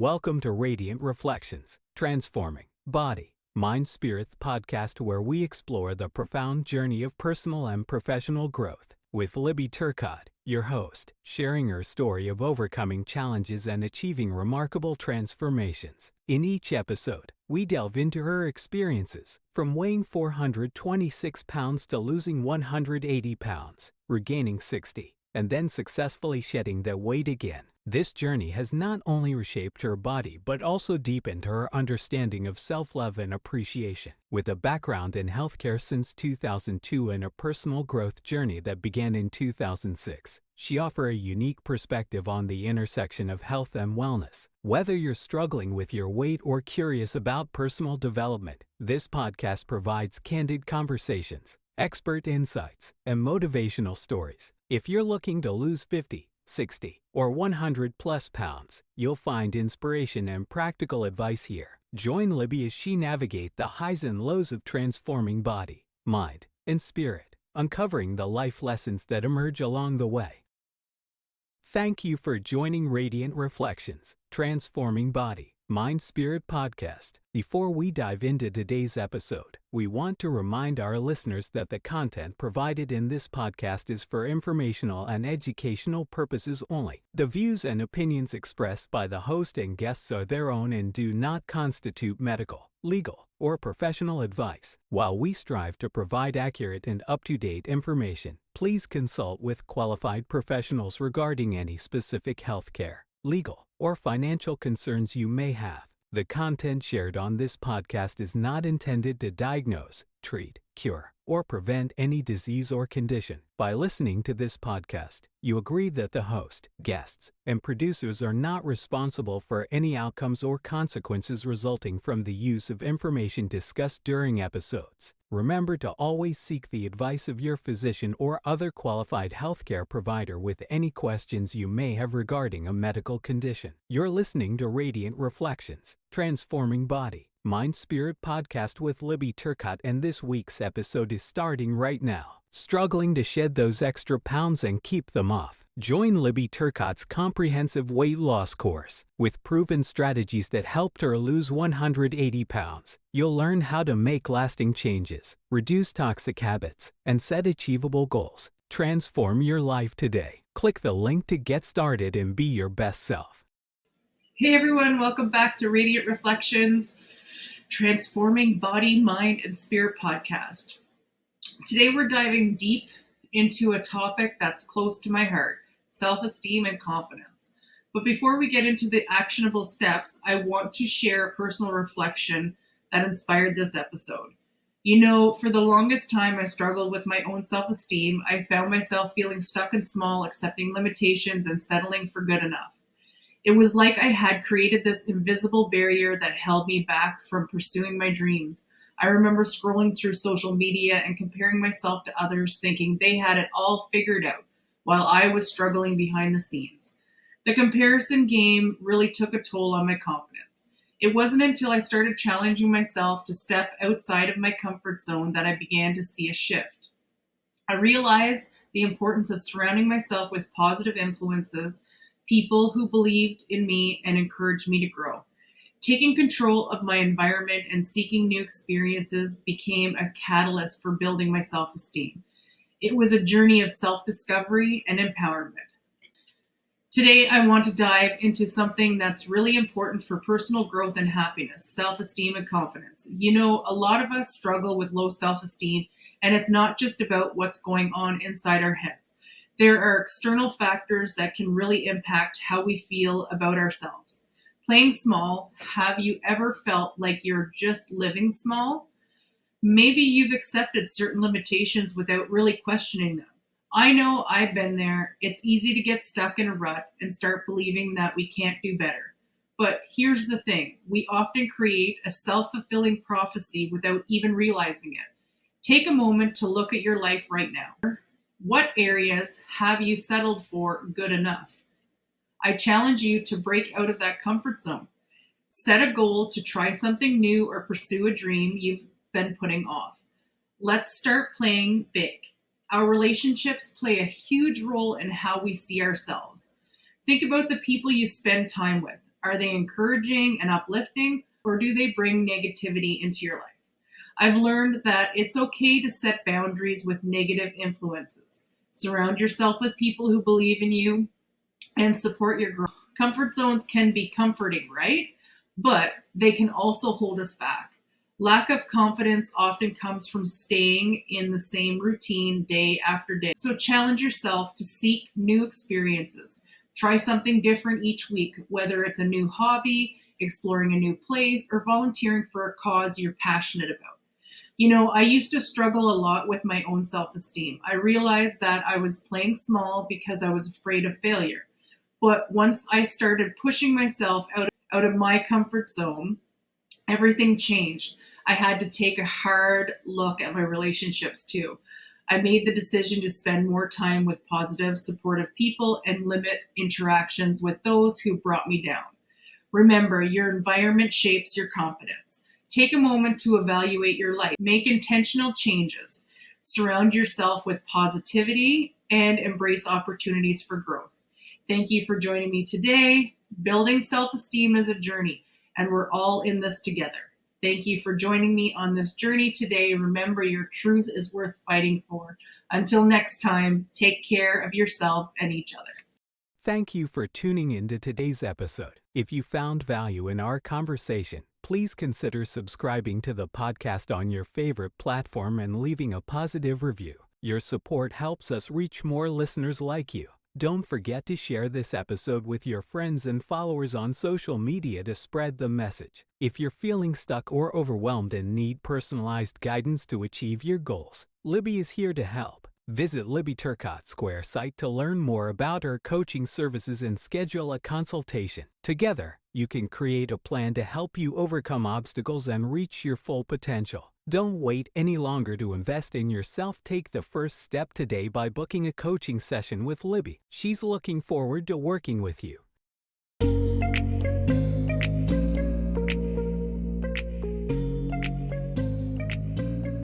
Welcome to Radiant Reflections, Transforming Body, Mind, Spirit podcast, where we explore the profound journey of personal and professional growth with Libbie-Turcotte, your host, sharing her story of overcoming challenges and achieving remarkable transformations. In each episode, we delve into her experiences, from weighing 426 pounds to losing 180 pounds, regaining 60, and then successfully shedding that weight again. This journey has not only reshaped her body, but also deepened her understanding of self-love and appreciation. With a background in healthcare since 2002 and a personal growth journey that began in 2006, she offers a unique perspective on the intersection of health and wellness. Whether you're struggling with your weight or curious about personal development, this podcast provides candid conversations, expert insights, and motivational stories. If you're looking to lose 50, 60, or 100 plus pounds, you'll find inspiration and practical advice here. Join Libbie as she navigates the highs and lows of transforming body, mind, and spirit, uncovering the life lessons that emerge along the way. Thank you for joining Radiant Reflections, Transforming Body, Mind, Spirit podcast. Before we dive into today's episode, we want to remind our listeners that the content provided in this podcast is for informational and educational purposes only. The views and opinions expressed by the host and guests are their own and do not constitute medical, legal, or professional advice. While we strive to provide accurate and up-to-date information, please consult with qualified professionals regarding any specific healthcare, legal, or financial concerns you may have. The content shared on this podcast is not intended to diagnose, treat, cure, or prevent any disease or condition. By listening to this podcast, you agree that the host, guests, and producers are not responsible for any outcomes or consequences resulting from the use of information discussed during episodes. Remember to always seek the advice of your physician or other qualified healthcare provider with any questions you may have regarding a medical condition. You're listening to Radiant Reflections, Transforming Body, Mind, Spirit podcast with Libbie-Turcotte, and this week's episode is starting right now. Struggling to shed those extra pounds and keep them off? Join Libbie-Turcotte's comprehensive weight loss course. With proven strategies that helped her lose 180 pounds, you'll learn how to make lasting changes, reduce toxic habits, and set achievable goals. Transform your life today. Click the link to get started and be your best self. Hey everyone, welcome back to Radiant Reflections, Transforming Body, Mind, and Spirit podcast. Today we're diving deep into a topic that's close to my heart, self-esteem and confidence. But before we get into the actionable steps, I want to share a personal reflection that inspired this episode. You know, for the longest time I struggled with my own self-esteem. I found myself feeling stuck and small, accepting limitations and settling for good enough. It was like I had created this invisible barrier that held me back from pursuing my dreams. I remember scrolling through social media and comparing myself to others, thinking they had it all figured out, while I was struggling behind the scenes. The comparison game really took a toll on my confidence. It wasn't until I started challenging myself to step outside of my comfort zone that I began to see a shift. I realized the importance of surrounding myself with positive influences, people who believed in me and encouraged me to grow. Taking control of my environment and seeking new experiences became a catalyst for building my self-esteem. It was a journey of self-discovery and empowerment. Today, I want to dive into something that's really important for personal growth and happiness, self-esteem and confidence. You know, a lot of us struggle with low self-esteem, and it's not just about what's going on inside our heads. There are external factors that can really impact how we feel about ourselves. Playing small, have you ever felt like you're just living small? Maybe you've accepted certain limitations without really questioning them. I know I've been there. It's easy to get stuck in a rut and start believing that we can't do better. But here's the thing, we often create a self-fulfilling prophecy without even realizing it. Take a moment to look at your life right now. What areas have you settled for good enough? I challenge you to break out of that comfort zone. Set a goal to try something new or pursue a dream you've been putting off. Let's start playing big. Our relationships play a huge role in how we see ourselves. Think about the people you spend time with. Are they encouraging and uplifting, or do they bring negativity into your life? I've learned that it's okay to set boundaries with negative influences. Surround yourself with people who believe in you and support your growth. Comfort zones can be comforting, right? But they can also hold us back. Lack of confidence often comes from staying in the same routine day after day. So challenge yourself to seek new experiences. Try something different each week, whether it's a new hobby, exploring a new place, or volunteering for a cause you're passionate about. I used to struggle a lot with my own self-esteem. I realized that I was playing small because I was afraid of failure. But once I started pushing myself out of my comfort zone, everything changed. I had to take a hard look at my relationships too. I made the decision to spend more time with positive, supportive people and limit interactions with those who brought me down. Remember, your environment shapes your confidence. Take a moment to evaluate your life. Make intentional changes. Surround yourself with positivity and embrace opportunities for growth. Thank you for joining me today. Building self-esteem is a journey, and we're all in this together. Thank you for joining me on this journey today. Remember, your truth is worth fighting for. Until next time, take care of yourselves and each other. Thank you for tuning in to today's episode. If you found value in our conversation, please consider subscribing to the podcast on your favorite platform and leaving a positive review. Your support helps us reach more listeners like you. Don't forget to share this episode with your friends and followers on social media to spread the message. If you're feeling stuck or overwhelmed and need personalized guidance to achieve your goals, Libby is here to help. Visit libbie-turcotte.square.site to learn more about her coaching services and schedule a consultation. Together, you can create a plan to help you overcome obstacles and reach your full potential. Don't wait any longer to invest in yourself. Take the first step today by booking a coaching session with Libby. She's looking forward to working with you.